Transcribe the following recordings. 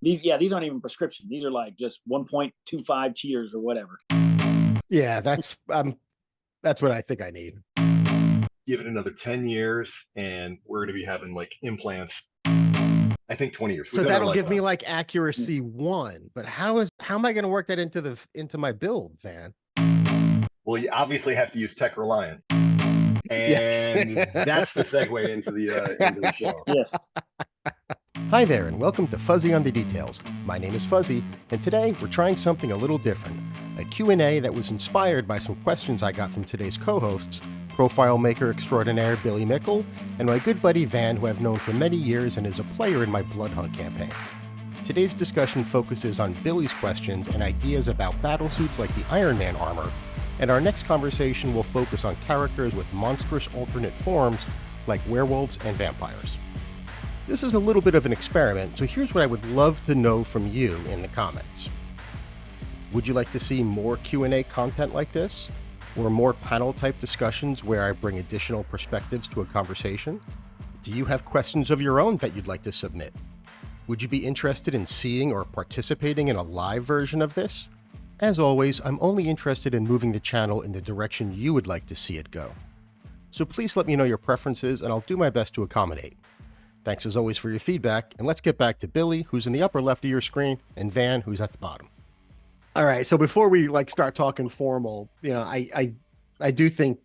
These aren't even prescription. These are like just 1.25 cheers or whatever. Yeah, that's what I think I need. Give it another 10 years and we're going to be having like implants. I think 20 years. So that'll give me like accuracy 1, but how am I going to work that into my build, Vann? Well, you obviously have to use Tech Reliance. And yes. That's the segue into the show. Yes. Hi there, and welcome to Fuzzy on the Details. My name is Fuzzy, and today we're trying something a little different. A Q&A that was inspired by some questions I got from today's co-hosts, profile maker extraordinaire Billy Mickel, and my good buddy Vann, who I've known for many years and is a player in my Blood Hunt campaign. Today's discussion focuses on Billy's questions and ideas about battlesuits like the Iron Man armor, and our next conversation will focus on characters with monstrous alternate forms like werewolves and vampires. This is a little bit of an experiment, so here's what I would love to know from you in the comments. Would you like to see more Q&A content like this? Or more panel-type discussions where I bring additional perspectives to a conversation? Do you have questions of your own that you'd like to submit? Would you be interested in seeing or participating in a live version of this? As always, I'm only interested in moving the channel in the direction you would like to see it go. So please let me know your preferences and I'll do my best to accommodate. Thanks as always for your feedback, and let's get back to Billy, who's in the upper left of your screen, and Vann, who's at the bottom. All right, so before we start talking formal, I do think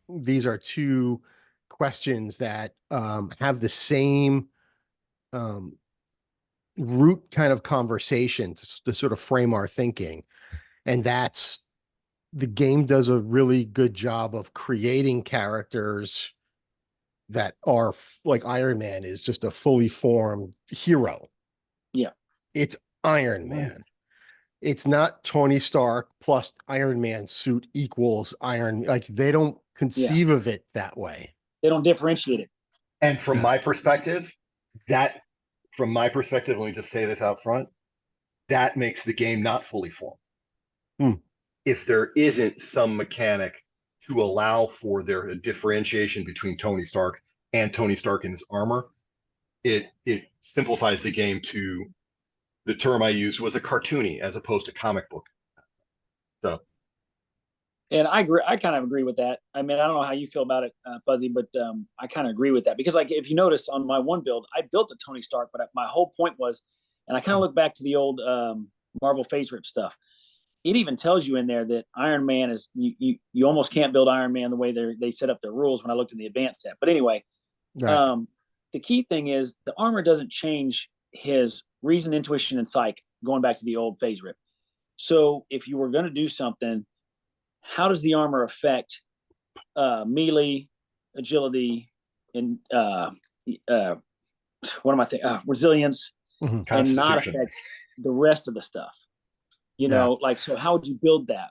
these are two questions that have the same root kind of conversation to sort of frame our thinking, and that's the game does a really good job of creating characters that are like Iron Man is just a fully formed hero. Yeah. It's Iron Man. It's not Tony Stark plus Iron Man suit equals Iron. Like they don't conceive of it that way. They don't differentiate it. And from my perspective, let me just say this out front, that makes the game not fully formed. If there isn't some mechanic to allow for their differentiation between Tony Stark and Tony Stark in his armor, it simplifies the game to the term I used was a cartoony as opposed to comic book. So, and I agree. I kind of agree with that. I mean, I don't know how you feel about it, Fuzzy, but I kind of agree with that because, like, if you notice on my one build, I built a Tony Stark, but my whole point was, and I kind of look back to the old Marvel Phase Rip stuff. It even tells you in there that Iron Man is you almost can't build Iron Man the way they set up their rules when I looked in the advanced set. But anyway, right. The key thing is the armor doesn't change his reason, intuition, and psych going back to the old Phase Rip. So if you were going to do something, how does the armor affect melee, agility, and resilience, and not affect the rest of the stuff? So how would you build that?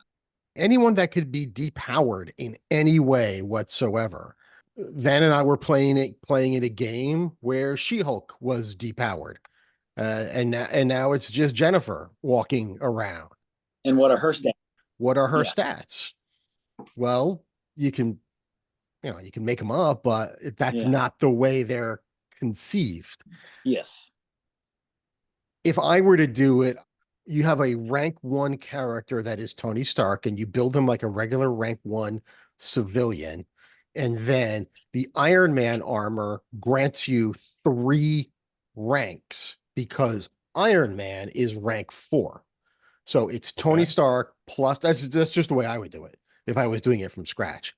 Anyone that could be depowered in any way whatsoever. Vann and I were playing in a game where She-Hulk was depowered. And now it's just Jennifer walking around. And what are her stats? What are her stats? Well, you can make them up, but that's not the way they're conceived. Yes. If I were to do it, you have a rank 1 character that is Tony Stark, and you build him like a regular rank 1 civilian. And then the Iron Man armor grants you 3 ranks because Iron Man is rank 4. So it's Tony Stark plus, that's just the way I would do it if I was doing it from scratch.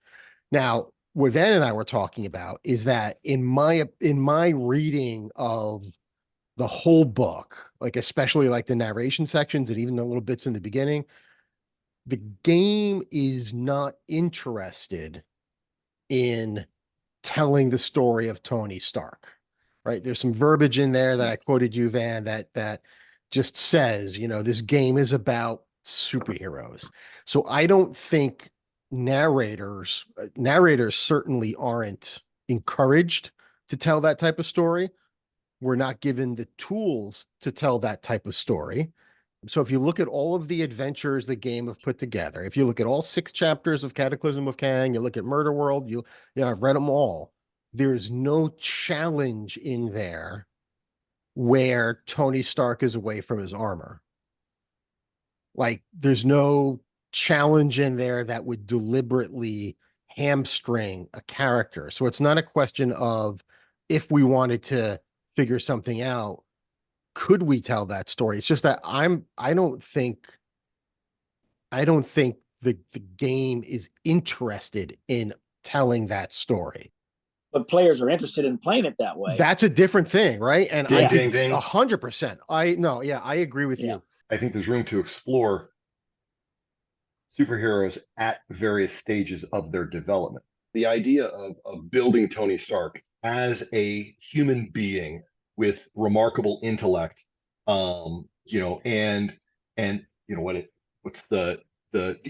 Now, what Vann and I were talking about is that in my reading of the whole book, like especially like the narration sections and even the little bits in the beginning, the game is not interested in telling the story of Tony Stark, right? There's some verbiage in there that I quoted you, Vann, that just says, this game is about superheroes. So I don't think narrators certainly aren't encouraged to tell that type of story. We're not given the tools to tell that type of story. So if you look at all of the adventures the game have put together, if you look at all 6 chapters of Cataclysm of Kang, you look at Murder World, I've read them all. There's no challenge in there where Tony Stark is away from his armor. Like there's no challenge in there that would deliberately hamstring a character. So it's not a question of if we wanted to figure something out, could we tell that story? It's just that I don't think the game is interested in telling that story. But players are interested in playing it that way. That's a different thing, right? And Ding, I ding, ding. 100%. I agree with you. I think there's room to explore superheroes at various stages of their development. The idea of building Tony Stark as a human being with remarkable intellect, you know, and you know what's the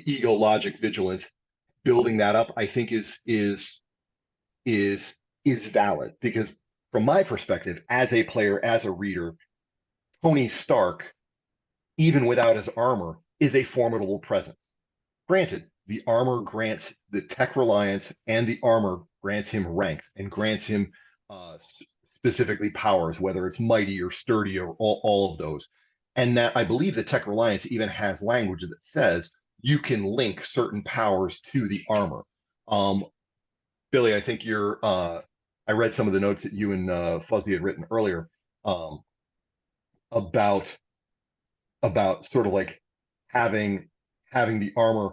ego, logic, vigilance, building that up, I think is valid, because from my perspective, as a player, as a reader, Tony Stark, even without his armor, is a formidable presence. Granted, the armor grants the tech reliance, and the armor grants him ranks and grants him specifically powers, whether it's mighty or sturdy or all of those. And that I believe the tech reliance even has language that says you can link certain powers to the armor. Billy, I think I read some of the notes that you and Fuzzy had written earlier, about sort of like having the armor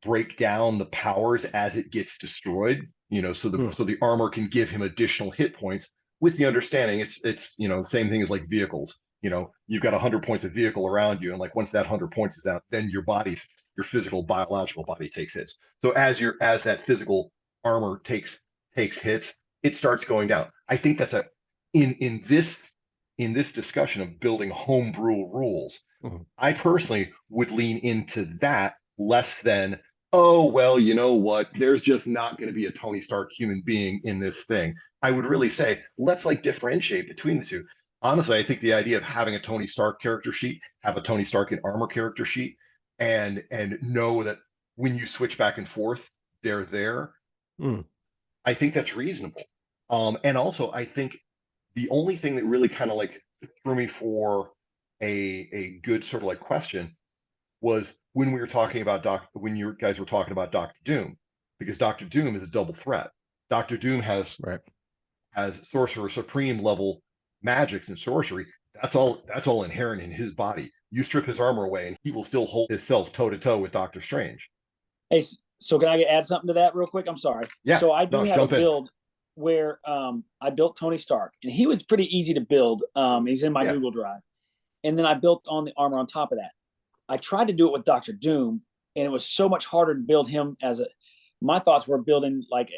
break down the powers as it gets destroyed, you know, so the armor can give him additional hit points, with the understanding it's you know, the same thing as like vehicles. You know, you've got 100 points of vehicle around you, and like once that 100 points is out, then your physical biological body takes hits. So as that physical armor takes hits, it starts going down. I think that's in this discussion of building homebrew rules, I personally would lean into that less than, oh, well, you know what, there's just not going to be a Tony Stark human being in this thing. I would really say, let's like differentiate between the two. Honestly, I think the idea of having a Tony Stark character sheet, have a Tony Stark in armor character sheet, and know that when you switch back and forth, they're there. I think that's reasonable. And also, I think the only thing that really kind of like threw me for a good sort of like question was when we were talking about when you guys were talking about Doctor Doom, because Doctor Doom is a double threat. Doctor Doom has Sorcerer Supreme level magics and sorcery. That's all inherent in his body. You strip his armor away, and he will still hold himself toe to toe with Doctor Strange. Hey, so can I add something to that real quick? I'm sorry. Yeah. So I do have a build where I built Tony Stark, and he was pretty easy to build. He's in my Google Drive, and then I built on the armor on top of that. I tried to do it with Doctor Doom, and it was so much harder to build him as a. My thoughts were building like,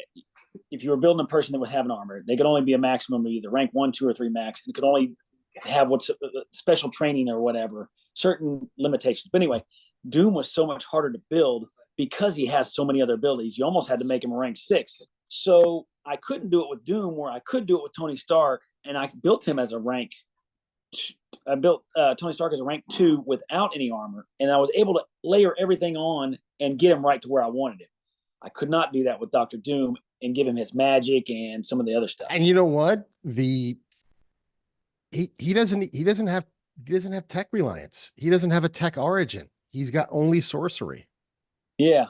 if you were building a person that would have an armor, they could only be a maximum of either rank 1, 2, or 3 max, and could only have what's special training or whatever, certain limitations. But anyway, Doom was so much harder to build because he has so many other abilities. You almost had to make him a rank 6. So I couldn't do it with Doom, where I could do it with Tony Stark, and I built him as a rank. I built Tony Stark as a rank 2 without any armor, and I was able to layer everything on and get him right to where I wanted him. I could not do that with Doctor Doom and give him his magic and some of the other stuff. And you know what? He doesn't have tech reliance. He doesn't have a tech origin. He's got only sorcery. Yeah,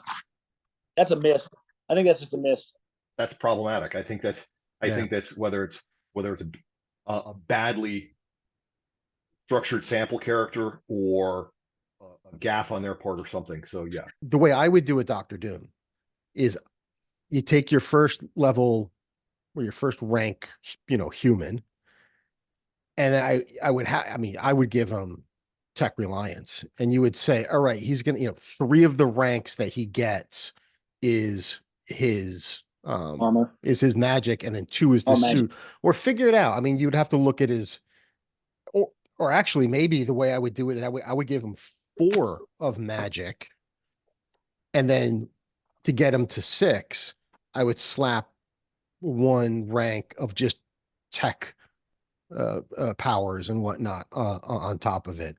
that's a miss. I think that's just a miss. That's problematic. I think that's whether it's a badly structured sample character or a gaffe on their part or something. So yeah, the way I would do with Doctor Doom is you take your first level or your first rank, you know, human, and then I would give him tech reliance, and you would say, all right, he's gonna, you know, 3 of the ranks that he gets is his armor, is his magic, and then 2 is the suit, or figure it out. I mean, you'd have to look at his, or actually maybe the way I would do it, I would give him 4 of magic, and then to get him to 6, I would slap 1 rank of just tech powers and whatnot on top of it.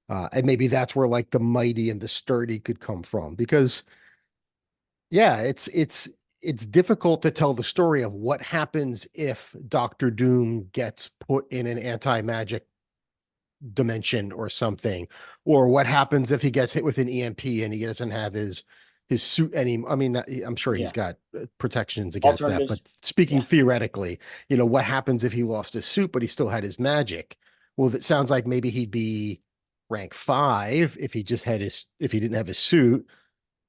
And maybe that's where like the mighty and the sturdy could come from, because yeah, it's it's difficult to tell the story of what happens if Doctor Doom gets put in an anti-magic dimension or something, or what happens if he gets hit with an EMP and he doesn't have his suit anymore. I mean, I'm sure he's got protections against that, but speaking theoretically, what happens if he lost his suit but he still had his magic? Well, that sounds like maybe he'd be rank 5 if he didn't have his suit,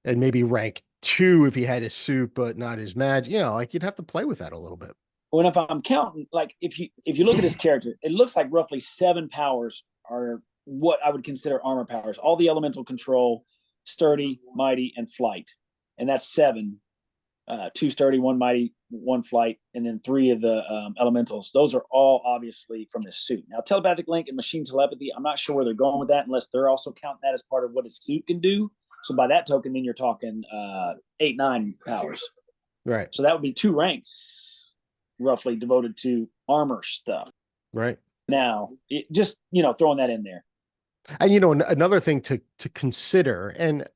and maybe rank 2 if he had his suit but not his magic. Like, you'd have to play with that a little bit. When if I'm counting, like if you look at his character, it looks like roughly 7 powers are what I would consider armor powers. All the elemental control, sturdy, mighty, and flight, and that's 7. 2 sturdy, 1 mighty, 1 flight, and then 3 of the elementals. Those are all obviously from his suit. Now, telepathic link and machine telepathy, I'm not sure where they're going with that, unless they're also counting that as part of what his suit can do. So by that token, then you're talking 8, 9 powers. Right. So that would be 2 ranks roughly devoted to armor stuff. Right. Now, just, throwing that in there. And, another thing to consider, and,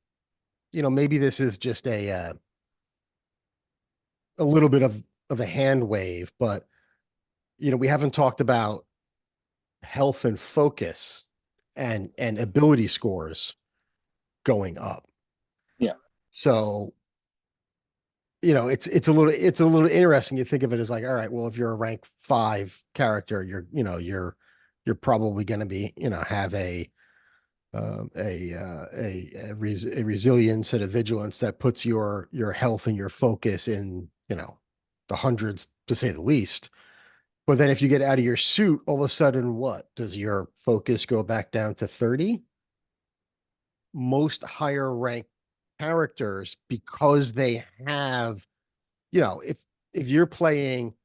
maybe this is just a little bit of a hand wave, but, we haven't talked about health and focus and ability scores going up. Yeah. So, it's a little interesting. You think of it as like, all right, well, if you're a rank 5 character, you're probably going to be, have a resilience and a vigilance that puts your health and your focus in, the hundreds, to say the least. But then if you get out of your suit, all of a sudden, what does your focus go back down to 30? Most higher rank characters, because they have, if you're playing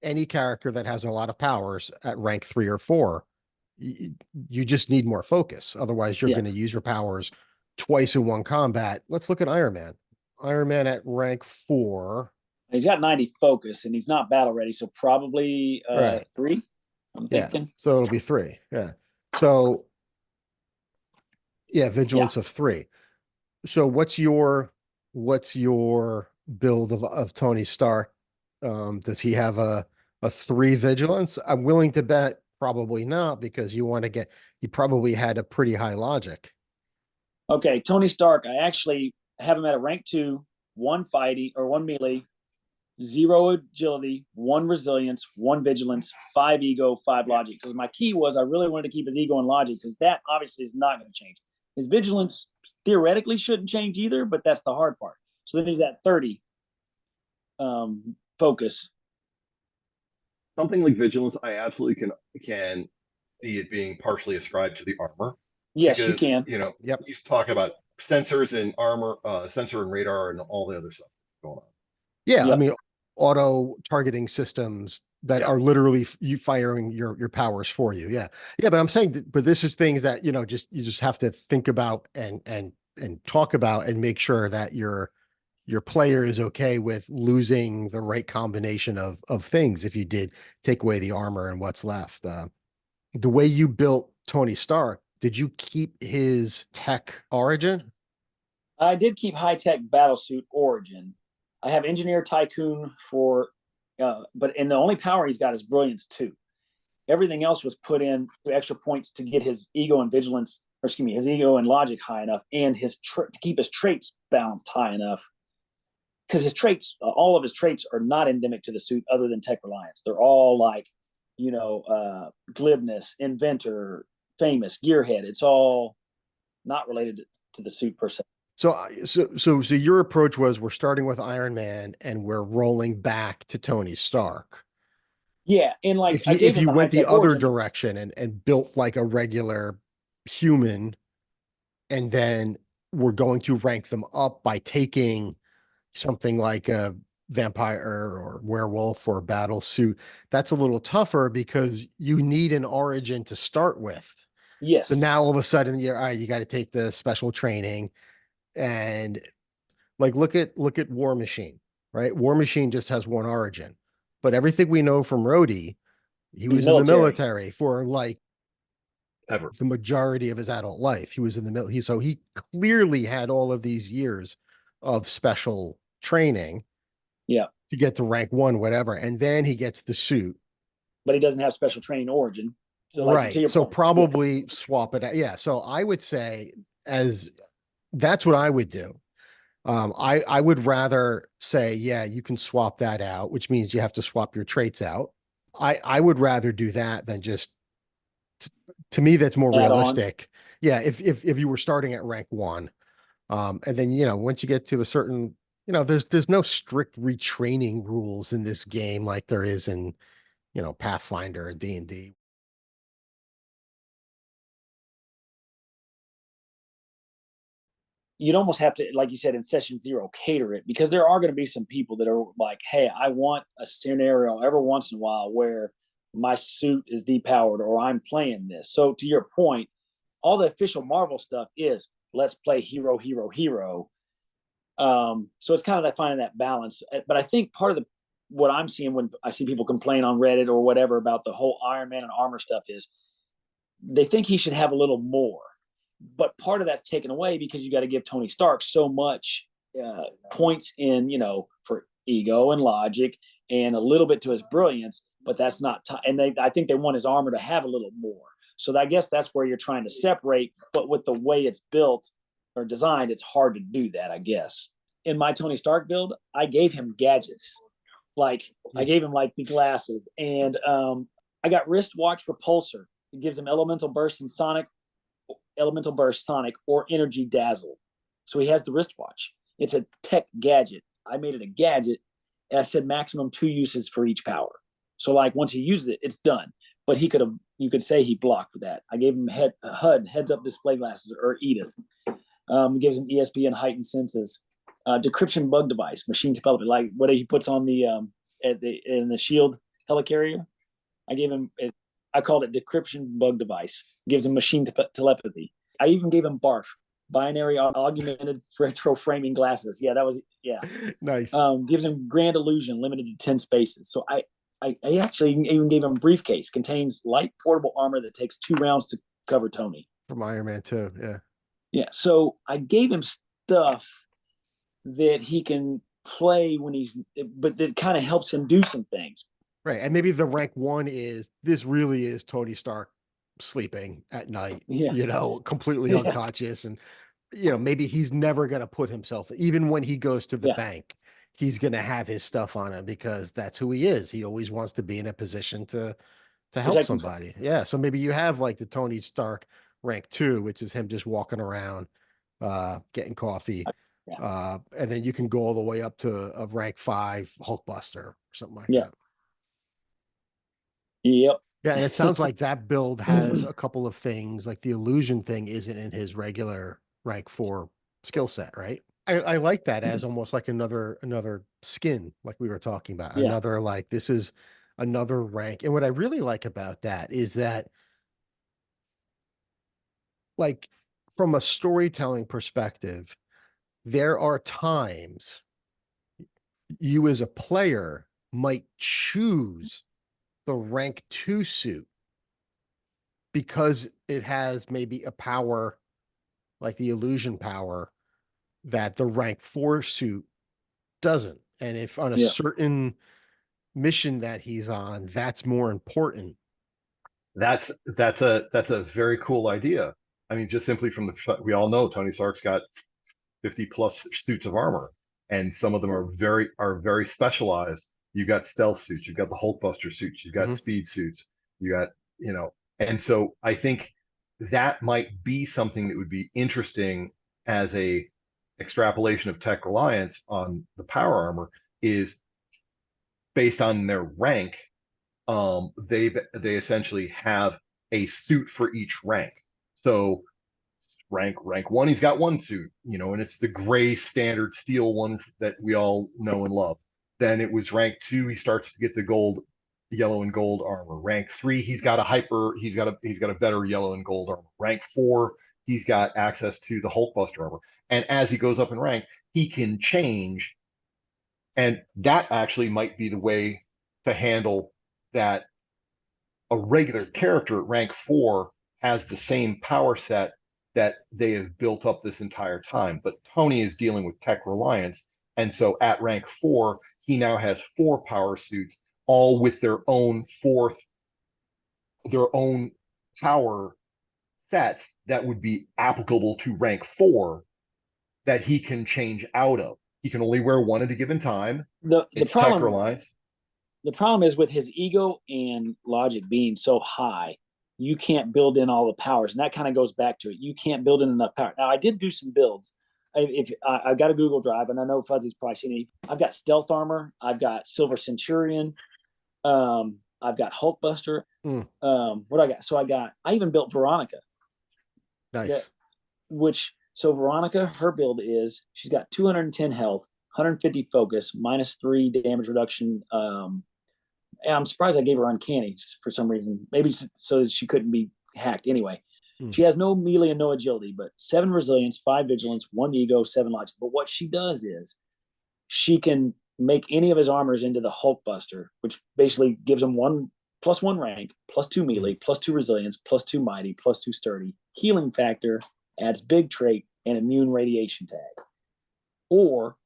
any character that has a lot of powers at rank 3 or 4, you just need more focus. Otherwise, you're going to use your powers twice in one combat. Let's look at Iron Man. Iron Man at rank 4. He's got 90 focus, and he's not battle ready, so probably 3. I'm thinking. Yeah. So it'll be 3. Yeah. So vigilance of 3. So what's your build of Tony Stark? Does he have a 3 vigilance? I'm willing to bet probably not, because he probably had a pretty high logic. Okay, Tony Stark, I actually have him at a rank 2, 1 fighting or 1 melee, 0 agility, 1 resilience, 1 vigilance, 5 ego, 5 logic. Because my key was I really wanted to keep his ego and logic, because that obviously is not going to change. His vigilance theoretically shouldn't change either, but that's the hard part. So then he's at 30 focus. Something like vigilance, I absolutely can see it being partially ascribed to the armor. Yes, because, you can. He's talking about sensors and armor, sensor and radar and all the other stuff going on. Yeah, yep. I mean, auto targeting systems that are literally you firing your powers for you. Yeah. But I'm saying, but this is things that, you just have to think about and talk about, and make sure that your player is okay with losing the right combination of things if you did take away the armor and what's left. The way you built Tony Stark, did you keep his tech origin? I did keep high-tech battlesuit origin. I have engineer tycoon for, and the only power he's got is brilliance 2. Everything else was put in extra points to get his ego and vigilance, his ego and logic high enough, and to keep his traits balanced high enough. Because his traits, all of his traits are not endemic to the suit, other than tech reliance. They're all like, glibness, inventor, famous, gearhead. It's all not related to the suit per se. So your approach was, we're starting with Iron Man and we're rolling back to Tony Stark. Yeah, and like if you went the other direction and built like a regular human, and then we're going to rank them up by taking something like a vampire or werewolf or battle suit, that's a little tougher because you need an origin to start with. Yes. So now all of a sudden you got to take the special training. And like, look at War Machine, right? War Machine just has one origin, but everything we know from Rhodey, he was in the military for like ever the majority of his adult life. He was in the military. So he clearly had all of these years of special training. Yeah. to get to rank 1, whatever, and then he gets the suit. But he doesn't have special training origin. So like to Right. your So point, probably swap it out. Yeah. So I would say as that's what I would do. I would rather say, yeah, you can swap that out, which means you have to swap your traits out. I would rather do that than just to me, that's more add on. realistic. Yeah, if you were starting at rank 1, and then once you get to a certain, there's no strict retraining rules in this game like there is in Pathfinder or D&D. You'd almost have to, like you said, in session 0, cater it, because there are going to be some people that are like, hey, I want a scenario every once in a while where my suit is depowered or I'm playing this. So to your point, all the official Marvel stuff is let's play hero, hero, hero. So it's kind of like finding that balance. But I think part of what I'm seeing when I see people complain on Reddit or whatever about the whole Iron Man and armor stuff is they think he should have a little more. But part of that's taken away because you got to give Tony Stark so much points in, for ego and logic and a little bit to his brilliance, but that's not, I think they want his armor to have a little more. So I guess that's where you're trying to separate, but with the way it's built or designed, it's hard to do that, I guess. In my Tony Stark build, I gave him gadgets. Like I gave him like the glasses and I got wristwatch repulsor. It gives him elemental burst and elemental burst, sonic, or energy dazzle. So he has the wristwatch. It's a tech gadget. I made it a gadget, and I said maximum 2 uses for each power. So like once he uses it, it's done. But you could say he blocked with that. I gave him HUD, heads up display glasses, or Edith. Gives him ESP and heightened senses. Decryption bug device, machine telepathy, like what he puts on in the shield helicarrier. I gave him it. I called it decryption bug device. Gives him machine telepathy. I even gave him BARF, binary augmented retro framing glasses. Yeah, that was Nice. Gives him grand illusion, limited to 10 spaces. So I actually even gave him briefcase, contains light portable armor that takes 2 rounds to cover Tony. From Iron Man 2, yeah. Yeah, so I gave him stuff that he can play but that kind of helps him do some things. Right. And maybe the rank 1 is this really is Tony Stark sleeping at night, completely unconscious. And, maybe he's never going to put himself, even when he goes to the bank, he's going to have his stuff on him because that's who he is. He always wants to be in a position to help somebody. Himself. Yeah. So maybe you have like the Tony Stark rank 2, which is him just walking around, getting coffee. And then you can go all the way up to of rank 5 Hulkbuster or something like that. Yep. Yeah, and it sounds like that build has a couple of things, like the illusion thing isn't in his regular rank 4 skill set, right? I like that as almost like another skin, like we were talking about. Yeah. Another like this is another rank. And what I really like about that is that, like, from a storytelling perspective, there are times you as a player might choose the rank 2 suit because it has maybe a power like the illusion power that the rank 4 suit doesn't. And if on a certain mission that he's on, that's more important. That's a very cool idea. I mean, just simply from we all know Tony Stark's got 50 plus suits of armor, and some of them are very specialized. You got stealth suits, you've got the Hulkbuster suits, you've got speed suits, you got, and so I think that might be something that would be interesting as a extrapolation of tech reliance on the power armor is based on their rank. They essentially have a suit for each rank. So rank 1, he's got 1 suit, and it's the gray standard steel one that we all know and love. Then it was rank 2, he starts to get the yellow and gold armor. Rank 3, he's got a better yellow and gold armor. Rank 4, he's got access to the Hulkbuster armor. And as he goes up in rank, he can change. And that actually might be the way to handle that. A regular character at rank 4 has the same power set that they have built up this entire time. But Tony is dealing with tech reliance. And so at rank 4, he now has 4 power suits, all with their own power sets that would be applicable to rank 4 that he can change out of. He can only wear one at a given time. The It's tech problem reliance. the problem is with his ego and logic being so high, you can't build in all the powers, and that kind of goes back to it. You can't build in enough power. Now, I did do some builds. I've got a Google Drive, and I know Fuzzy's probably seen it. I've got stealth armor. I've got Silver Centurion. I've got Hulkbuster. What I got? So I even built Veronica. Nice. So Veronica, her build is she's got 210 health, 150 focus, -3 damage reduction. And I'm surprised I gave her uncanny for some reason. Maybe so that she couldn't be hacked anyway. She has no melee and no agility, but 7 resilience, 5 vigilance, 1 ego, 7 logic. But what she does is she can make any of his armors into the Hulkbuster, which basically gives him +1 rank, +2 melee, +2 resilience, +2 mighty, +2 sturdy, healing factor, adds big trait, and immune radiation tag. Or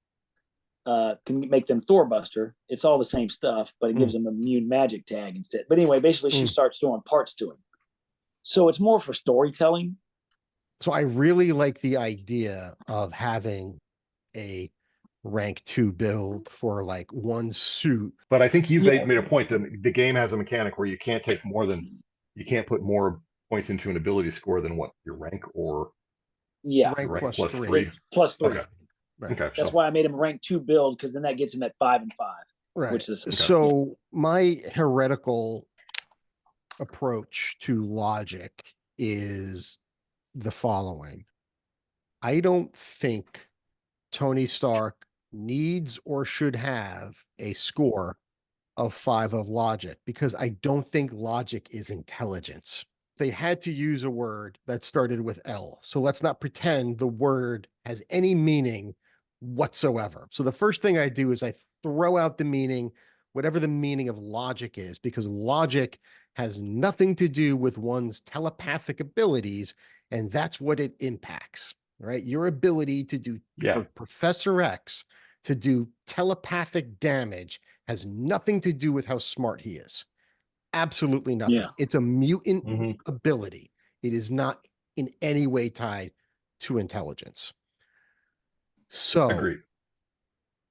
can make them Thorbuster. It's all the same stuff, but it gives them immune magic tag instead. But anyway, basically she starts throwing parts to him. So it's more for storytelling. So I really like the idea of having a rank 2 build for like one suit. But I think you made a point that the game has a mechanic where you can't put more points into an ability score than what your rank or rank plus plus 3. +3. Okay. Right. Okay. That's why I made him rank 2 build, because then that gets him at 5 and 5. Right. Which is so my heretical approach to logic is the following. I don't think Tony Stark needs or should have a score of 5 of logic, because I don't think logic is intelligence. They had to use a word that started with L. So let's not pretend the word has any meaning whatsoever. So the first thing I do is I throw out the meaning, whatever the meaning of logic is, because logic has nothing to do with one's telepathic abilities, and that's what it impacts, right? Your ability to do, for Professor X to do telepathic damage has nothing to do with how smart he is. Absolutely nothing. Yeah. It's a mutant ability. It is not in any way tied to intelligence. So agreed.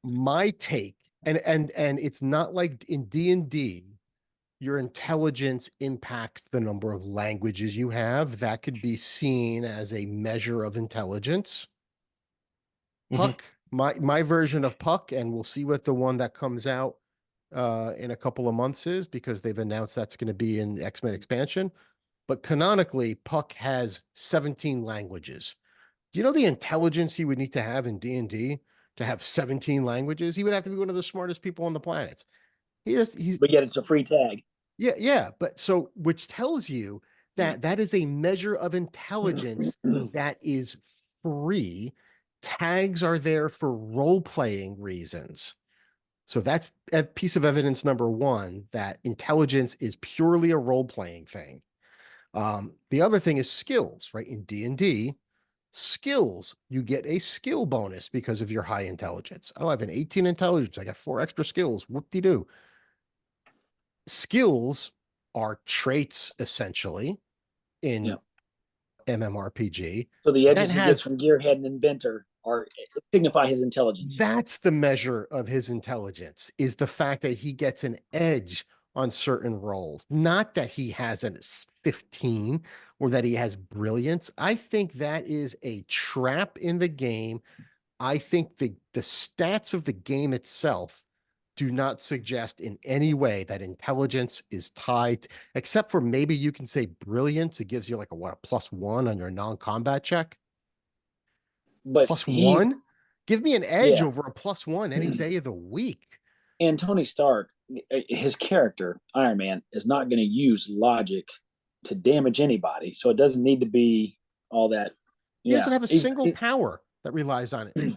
My take, and it's not like in D&D, your intelligence impacts the number of languages you have. That could be seen as a measure of intelligence. Puck, my version of Puck, and we'll see what the one that comes out in a couple of months is, because they've announced that's going to be in the X-Men expansion. But canonically, Puck has 17 languages. Do you know the intelligence he would need to have in D&D to have 17 languages? He would have to be one of the smartest people on the planet. But yet it's a free tag. Yeah. But so, which tells you that that is a measure of intelligence that is free. Tags are there for role-playing reasons. So that's a piece of evidence number 1, that intelligence is purely a role-playing thing. The other thing is skills, right? In D&D, skills, you get a skill bonus because of your high intelligence. Oh, I have an 18 intelligence. I got 4 extra skills. Whoop-de-doo. Skills are traits, essentially, in MMRPG. So the edges he gets from Gearhead and Inventor signify his intelligence. That's the measure of his intelligence, is the fact that he gets an edge on certain roles, not that he has a 15 or that he has brilliance. I think that is a trap in the game. I think the stats of the game itself do not suggest in any way that intelligence is tied, except for maybe you can say brilliance. It gives you like a +1 on your non-combat check. But +1? Give me an edge over a +1 any day of the week. And Tony Stark, his character, Iron Man, is not going to use logic to damage anybody. So it doesn't need to be all that. He doesn't have a single power that relies on it.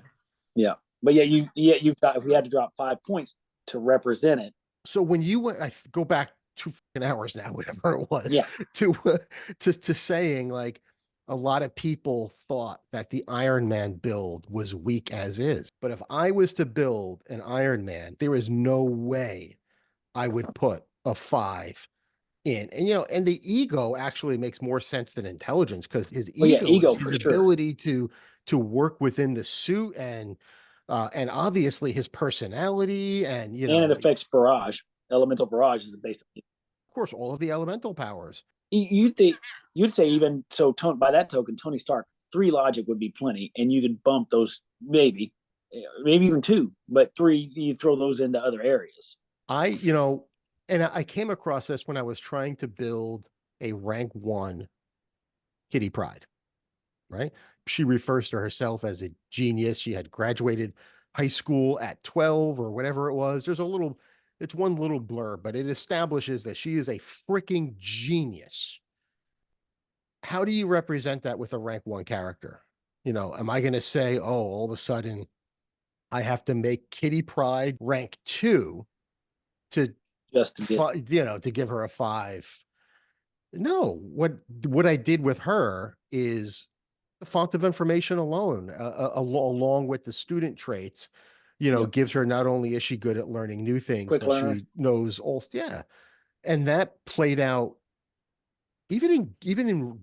Yeah. But we had to drop 5 points to represent it. So when you went, I go back 2 hours now, whatever it was, to saying like, a lot of people thought that the Iron Man build was weak as is. But if I was to build an Iron Man, there is no way I would put a 5 in. And, and the ego actually makes more sense than intelligence, because his ego is his ability to work within the suit, and obviously his personality, and it affects barrage. Elemental barrage is basically, of course, all of the elemental powers. You'd say, even so, by that token, Tony Stark, 3 logic would be plenty, and you could bump those maybe even 2, but 3, you throw those into other areas. And I came across this when I was trying to build a rank 1 Kitty Pryde, right? She refers to herself as a genius. She had graduated high school at 12 or whatever it was. It's one little blurb, but it establishes that she is a freaking genius. How do you represent that with a rank 1 character? Am I going to say, oh, all of a sudden I have to make Kitty Pryde rank 2 to just to give her a 5? No, what I did with her is the font of information alone, along with the student traits, gives her, not only is she good at learning new things, but she knows also, and that played out even in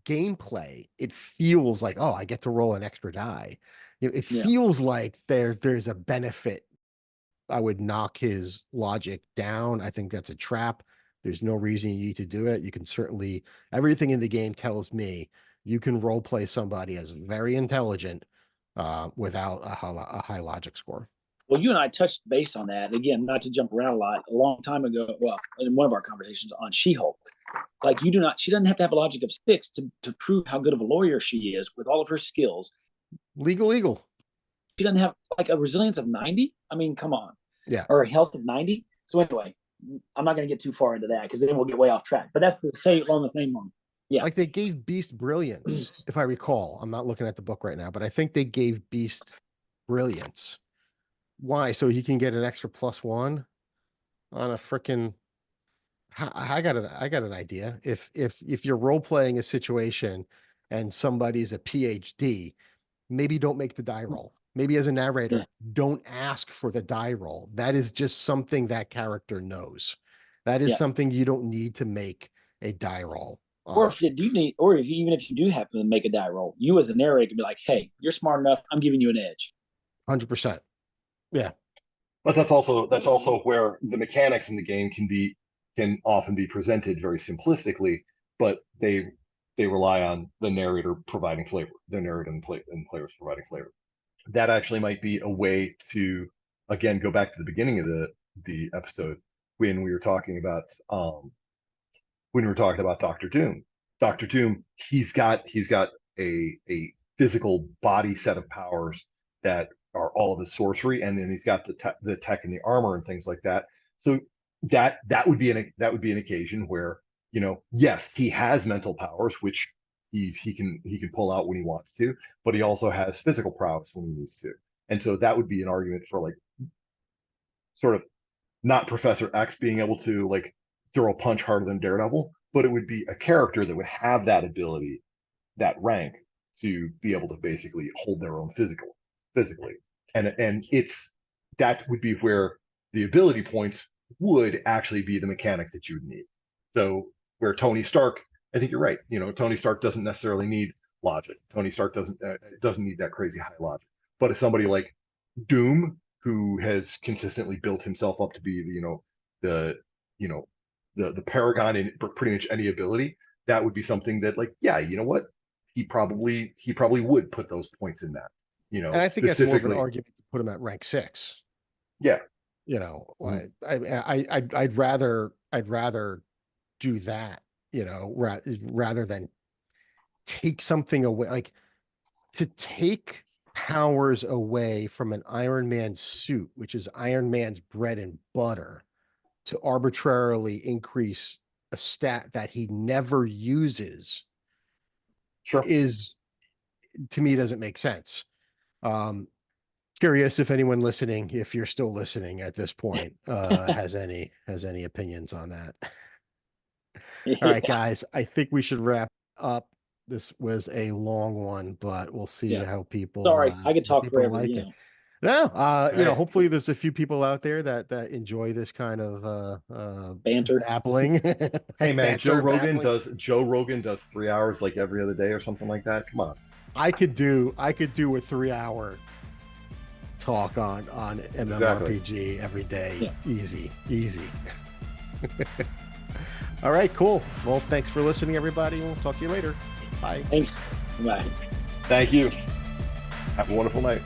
gameplay. It feels like, oh, I get to roll an extra die. It feels like there's a benefit. I would knock his logic down. I think that's a trap. There's no reason you need to do it. You can certainly, everything in the game tells me you can role play somebody as very intelligent without a high logic score. Well, you and I touched base on that. Again, not to jump around a lot, a long time ago, well, in one of our conversations on She-Hulk. Like, she doesn't have to have a logic of 6 to prove how good of a lawyer she is with all of her skills. Legal. She doesn't have like a resilience of 90. I mean, come on. Yeah. Or a health of 90. So anyway, I'm not going to get too far into that, because then we'll get way off track. But that's along the same one. Yeah. Like, they gave Beast brilliance, if I recall. I'm not looking at the book right now, but I think they gave Beast brilliance. Why? So he can get an extra +1 on a freaking. I got an idea. If you're role playing a situation and somebody's a PhD, maybe don't make the die roll. Maybe as a narrator, don't ask for the die roll. That is just something that character knows. That is something you don't need to make a die roll. Or if you do need, even if you do have to make a die roll, you as the narrator can be like, "Hey, you're smart enough. I'm giving you an edge." 100%. Yeah. But that's also where the mechanics in the game can often be presented very simplistically, but they rely on the narrator providing flavor, the narrator and players providing flavor. That actually might be a way to, again, go back to the beginning of the episode when we were talking about Dr. Doom. Dr. Doom, he's got a physical body set of powers that are all of his sorcery, and then he's got the tech and the armor and things like that. So that would be an occasion where, yes, he has mental powers, which he can pull out when he wants to, but he also has physical prowess when he needs to. And so that would be an argument for, like, sort of not Professor X being able to, like, throw a punch harder than Daredevil, but it would be a character that would have that ability, that rank, to be able to basically hold their own physically. And that would be where the ability points would actually be the mechanic that you would need. So where Tony Stark, I think you're right. Tony Stark doesn't necessarily need logic. Tony Stark doesn't need that crazy high logic. But if somebody like Doom, who has consistently built himself up to be the paragon in pretty much any ability, that would be something that, like, yeah, you know what, he probably would put those points in that. And I think that's more of an argument to put him at rank 6. Yeah. I'd rather do that, rather than take something away. Like, to take powers away from an Iron Man suit, which is Iron Man's bread and butter, to arbitrarily increase a stat that he never uses, is, to me, doesn't make sense. Curious if anyone listening, if you're still listening at this point, has any opinions on that. All right, guys, I think we should wrap up. this was a long one, but we'll see how people. Sorry, I could talk forever. Like you it. know. No, you know, hopefully there's a few people out there that enjoy this kind of Banter. babbling. Hey man, Banter, babbling. Joe Rogan does 3 hours like every other day or something like that. Come on. I could do a 3-hour talk on MMRPG every day. Yeah. Easy. All right, cool. Well, thanks for listening, everybody. We'll talk to you later. Bye. Thanks. Bye. Thank you. Have a wonderful night.